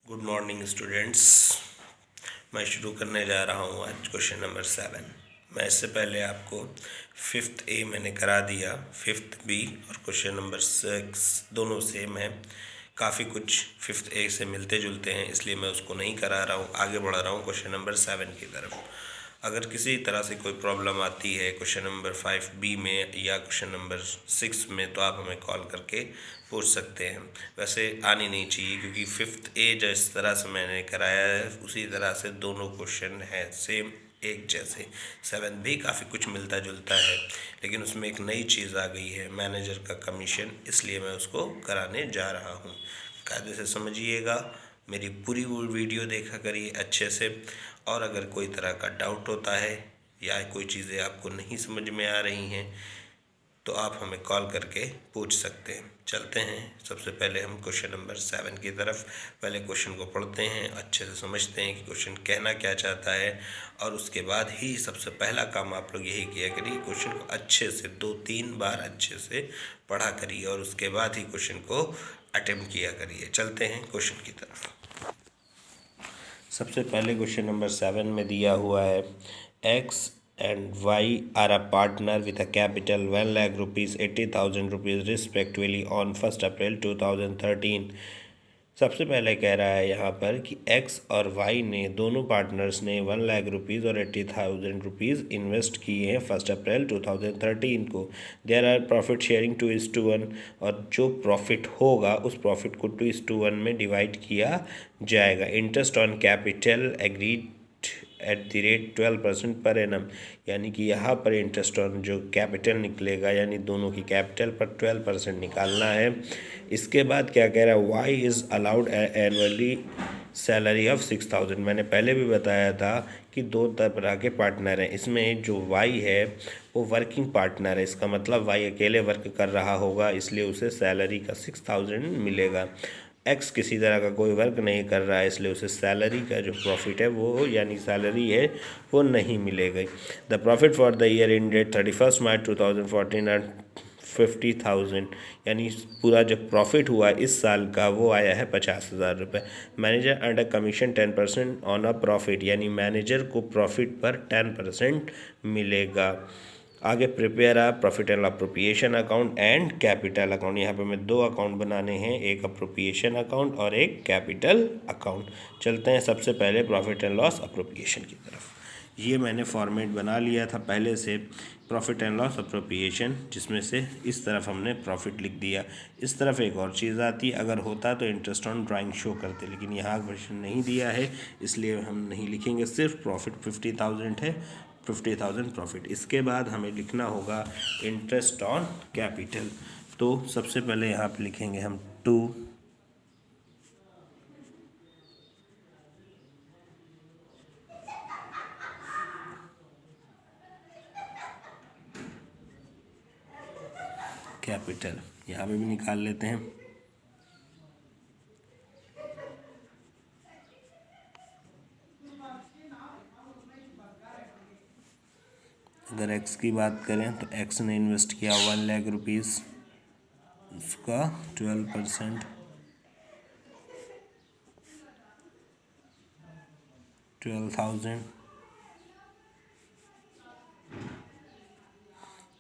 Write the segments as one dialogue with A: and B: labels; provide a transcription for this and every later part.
A: Good morning students. मैं शुरू करने जा रहा हूँ आज क्वेश्चन नंबर 7। मैं इससे पहले आपको 5th ए मैंने करा दिया, 5th बी और क्वेश्चन नंबर 6 दोनों सेम है। काफ़ी कुछ 5th ए से मिलते जुलते हैं, इसलिए मैं उसको नहीं करा रहा हूँ। आगे बढ़ रहा हूँ क्वेश्चन नंबर 7 की तरफ। अगर किसी तरह से कोई प्रॉब्लम आती है क्वेश्चन नंबर 5 बी में या क्वेश्चन नंबर 6 में, तो आप हमें कॉल करके पूछ सकते हैं। वैसे आनी नहीं चाहिए, क्योंकि 5th ए जिस तरह से मैंने कराया है उसी तरह से दोनों क्वेश्चन हैं, सेम एक जैसे। 7 भी काफ़ी कुछ मिलता जुलता है, लेकिन उसमें एक नई चीज़ आ गई है, मैनेजर का कमीशन, इसलिए मैं उसको कराने जा रहा हूँ। कायदे से समझिएगा, मेरी पूरी वो वीडियो देखा करिए अच्छे से। और अगर कोई तरह का डाउट होता है या कोई चीज़ें आपको नहीं समझ में आ रही हैं, तो आप हमें कॉल करके पूछ सकते हैं। चलते हैं सबसे पहले हम क्वेश्चन नंबर 7 की तरफ। पहले क्वेश्चन को पढ़ते हैं, अच्छे से समझते हैं कि क्वेश्चन कहना क्या चाहता है, और उसके बाद ही सबसे पहला काम आप लोग यही किया करिए, क्वेश्चन को अच्छे से 2-3 बार अच्छे से पढ़ा करिए और उसके बाद ही क्वेश्चन को अटेम्प्ट किया करिए। चलते हैं क्वेश्चन की तरफ। सबसे पहले क्वेश्चन नंबर 7 में दिया हुआ है, x and Y are a partner with a capital 1 lakh rupees 80,000 rupees respectively on 1st April 2013। सबसे पहले कह रहा है यहाँ पर कि X और Y ने दोनों पार्टनर्स ने 1 लाख रुपीज़ और 80,000 रुपीज़ इन्वेस्ट किए हैं 1 अप्रैल 2013 को। देयर आर प्रॉफिट शेयरिंग 2:1, और जो प्रॉफिट होगा उस प्रॉफिट को 2:1 में डिवाइड किया जाएगा। Interest on capital agreed @ 12% per annum, यानी कि यहाँ पर इंटरेस्ट ऑन जो कैपिटल निकलेगा, यानी दोनों की कैपिटल पर 12% निकालना है। इसके बाद क्या कह रहा है, Y is allowed annually salary of 6,000। मैंने पहले भी बताया था कि दो तरह के पार्टनर हैं। इसमें जो वाई है वो वर्किंग पार्टनर है, इसका मतलब वाई अकेले वर्क कर रहा होगा, इसलिए उसे सैलरी का 6,000 मिलेगा। एक्स किसी तरह का कोई वर्क नहीं कर रहा है, इसलिए उसे सैलरी का जो प्रॉफिट है वो, यानी सैलरी है, वो नहीं मिलेगी। The profit for the year in date 31 March 2014 are 50,000, यानी पूरा जो प्रॉफिट हुआ इस साल का वो आया है 50,000 रुपये। Manager under commission 10% on a profit, यानी मैनेजर को प्रॉफिट पर 10% मिलेगा। आगे prepare a profit and appropriation account and capital account. यहाँ पे हमें दो अकाउंट बनाने हैं, एक अप्रोप्रिएशन अकाउंट और एक कैपिटल अकाउंट। चलते हैं सबसे पहले प्रॉफिट एंड लॉस अप्रोप्रिएशन की तरफ। ये मैंने फॉर्मेट बना लिया था पहले से, प्रॉफिट एंड लॉस अप्रोप्रिएशन, जिसमें से इस तरफ हमने प्रॉफिट लिख दिया। इस तरफ एक और चीज़ आती, अगर होता तो इंटरेस्ट ऑन ड्राइंग शो करते, लेकिन यहाँ क्वेश्चन नहीं दिया है इसलिए हम नहीं लिखेंगे, सिर्फ प्रॉफिट 50,000 है, 50,000 प्रॉफिट। इसके बाद हमें लिखना होगा इंटरेस्ट ऑन कैपिटल। तो सबसे पहले यहाँ पे लिखेंगे हम 2 कैपिटल, यहाँ पे भी निकाल लेते हैं। अगर एक्स की बात करें तो एक्स ने इन्वेस्ट किया 1 लाख रुपीज़, उसका 12%, 12,000।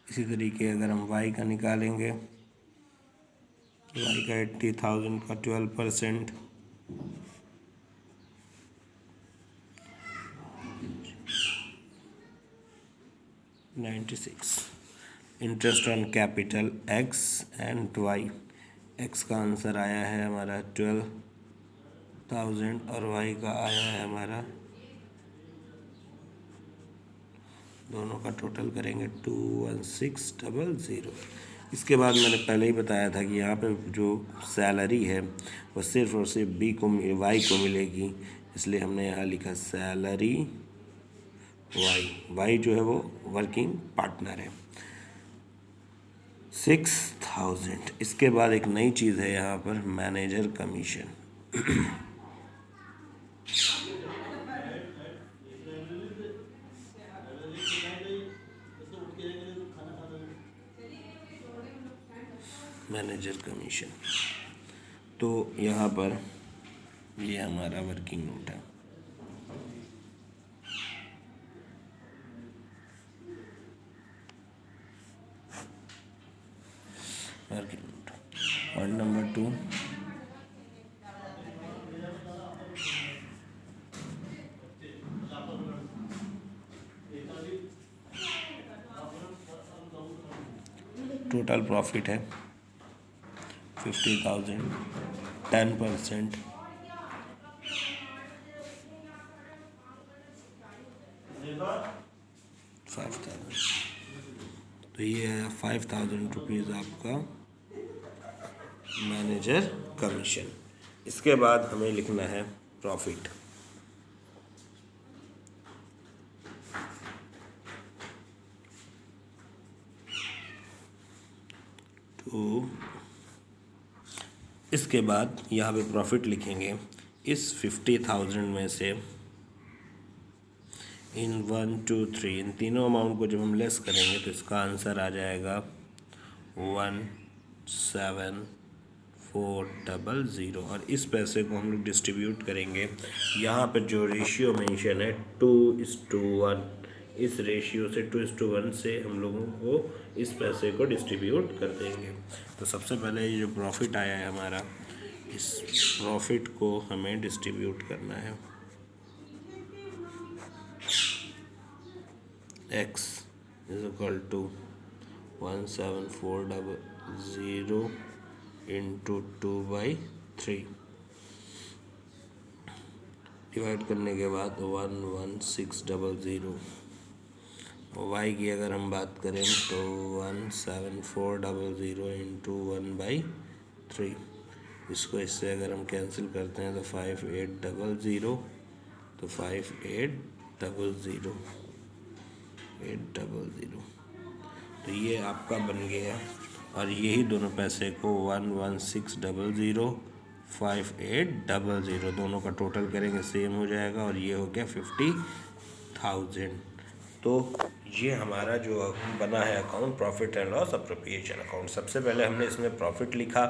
A: इसी तरीके अगर हम वाई का निकालेंगे, वाई का 80,000 का 12%, 96। Interest on capital x and y, x का आंसर आया है हमारा 12,000 और वाई का आया है हमारा, दोनों का टोटल करेंगे 21600। इसके बाद मैंने पहले ही बताया था कि यहाँ पे जो सैलरी है वो सिर्फ और सिर्फ बी को, वाई को मिलेगी, इसलिए हमने यहाँ लिखा सैलरी वाई। वाई जो है वो वर्किंग पार्टनर है। 6,000। इसके बाद एक नई चीज़ है यहाँ पर, मैनेजर कमीशन। मैनेजर कमीशन, तो यहाँ पर ये हमारा वर्किंग नोट है। Working note. Point number 2, total profit है 50,000, 10%, 5,000। तो ये है 5,000 रुपीज़ आपका मैनेजर कमीशन। इसके बाद हमें लिखना है प्रॉफिट। तो इसके बाद यहाँ पे प्रॉफिट लिखेंगे। इस 50,000 में से इन 1 2 3 इन तीनों अमाउंट को जब हम लेस करेंगे तो इसका आंसर आ जाएगा 17400। और इस पैसे को हम लोग डिस्ट्रीब्यूट करेंगे। यहाँ पर जो रेशियो मेंशन है 2:1, इस रेशियो से 2:1 से हम लोगों को इस पैसे को डिस्ट्रीब्यूट कर देंगे। तो सबसे पहले ये जो प्रॉफिट आया है हमारा, इस प्रॉफिट को हमें डिस्ट्रीब्यूट करना है। x is equal to 17400 into 2/3 divide करने के बाद 11600। y की अगर हम बात करें तो 17400 इंटू 1/3। इसको इससे अगर हम कैंसिल करते हैं तो 5800, तो 5800, 800। तो ये आपका बन गया। और यही दोनों पैसे को 11600, 5800 दोनों का टोटल करेंगे सेम हो जाएगा। और ये हो गया 50,000। तो ये हमारा जो बना है account profit and loss appropriation account. सबसे पहले हमने इसमें प्रॉफिट लिखा।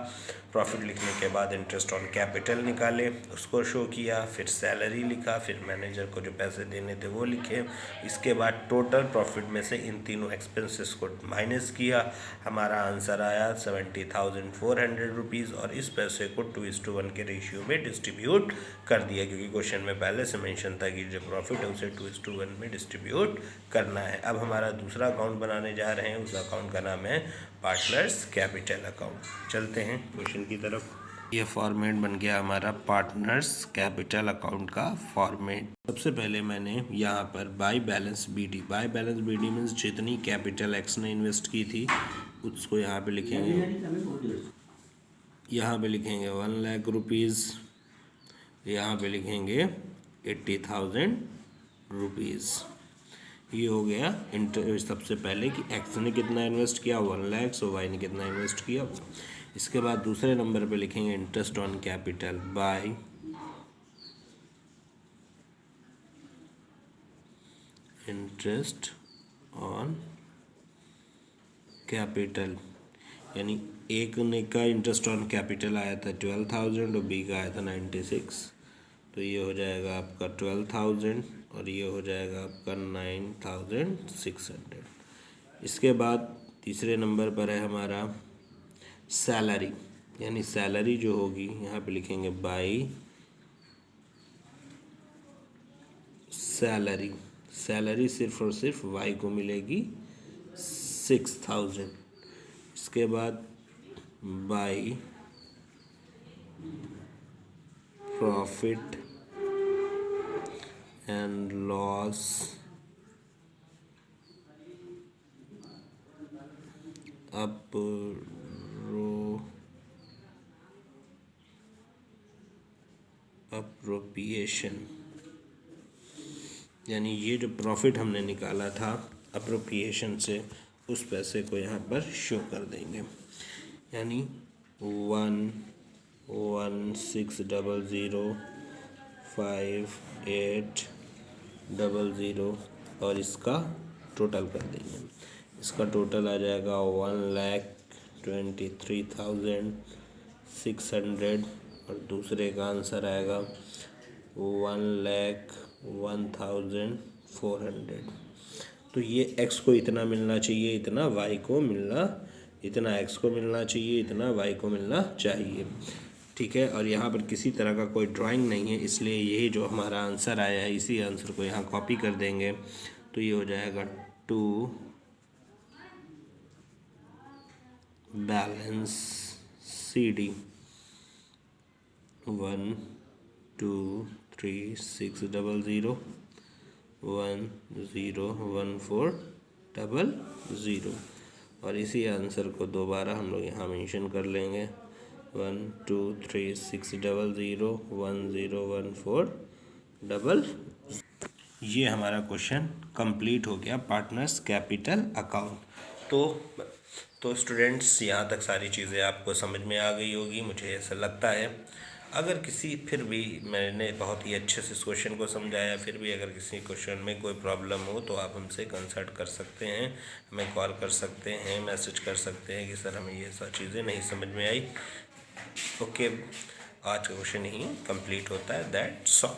A: प्रॉफिट लिखने के बाद इंटरेस्ट ऑन कैपिटल निकाले, उसको शो किया। फिर सैलरी लिखा, फिर मैनेजर को जो पैसे देने थे वो लिखे। इसके बाद टोटल प्रॉफिट में से इन तीनों एक्सपेंसेस को माइनस किया। हमारा आंसर आया 70,400 रुपीज़। और इस पैसे को 2:1 के रेशियो में डिस्ट्रीब्यूट कर दिया, क्योंकि क्वेश्चन में पहले से मेंशन था कि जो प्रॉफिट है उसे 2:1 में डिस्ट्रीब्यूट करना है। अब हमारा दूसरा अकाउंट बनाने जा रहे हैं। उस अकाउंट का नाम है पार्टनर्स कैपिटल अकाउंट। चलते हैं क्वेश्चन की तरफ। ये फॉर्मेट बन गया हमारा पार्टनर्स कैपिटल अकाउंट का फॉर्मेट। सबसे पहले मैंने यहाँ पर by balance BD, by balance BD means जितनी कैपिटल एक्स ने इन्वेस्ट की थी उसको यहाँ पे लिखेंगे। यहाँ पे लिखेंगे 1 लाख रुपीज़, यहाँ पे लिखेंगे 80,000 रुपीज़। ये हो गया सबसे पहले कि एक्स ने कितना इन्वेस्ट किया 1 लाख, सो वाई ने कितना इन्वेस्ट किया। इसके बाद दूसरे नंबर पे लिखेंगे interest on capital by interest on capital, यानी एक ने का इंटरेस्ट ऑन कैपिटल आया था 12,000 और बी का आया था 96। तो ये हो जाएगा आपका 12,000 और ये हो जाएगा आपका 9,600। इसके बाद तीसरे नंबर पर है हमारा सैलरी, यानी सैलरी जो होगी यहाँ पे लिखेंगे बाई सैलरी। सैलरी सिर्फ और सिर्फ वाई को मिलेगी 6,000। इसके बाद by profit and loss appropriation, यानी ये जो प्रॉफिट हमने निकाला था अप्रोप्रिएशन से उस पैसे को यहाँ पर शो कर देंगे। यानी 116,000,5800 और इसका टोटल कर देंगे। इसका टोटल आ जाएगा 1,23,600 और दूसरे का आंसर आएगा 1,01,400। तो ये x को इतना मिलना चाहिए, इतना y को मिलना, इतना x को मिलना चाहिए, इतना y को मिलना चाहिए। ठीक है, और यहाँ पर किसी तरह का कोई ड्राइंग नहीं है, इसलिए यही जो हमारा आंसर आया है इसी आंसर को यहाँ कॉपी कर देंगे। तो ये हो जाएगा 2 बैलेंस CD 1 2 3 6 00 1 0 1 4 00। और इसी आंसर को दोबारा हम लोग यहाँ मेंशन कर लेंगे 1 2 3 6 00 1 0 1 4 00। ये हमारा क्वेश्चन कंप्लीट हो गया, पार्टनर्स कैपिटल अकाउंट। तो स्टूडेंट्स, यहाँ तक सारी चीज़ें आपको समझ में आ गई होगी, मुझे ऐसा लगता है। अगर किसी फिर भी मैंने बहुत ही अच्छे से इस क्वेश्चन को समझाया, फिर भी अगर किसी क्वेश्चन में कोई प्रॉब्लम हो तो आप हमसे कंसल्ट कर सकते हैं, हमें कॉल कर सकते हैं, मैसेज कर सकते हैं कि सर हमें ये सब चीज़ें नहीं समझ में आई। ओके, आज का क्वेश्चन ही कंप्लीट होता है, दैट्स ऑल।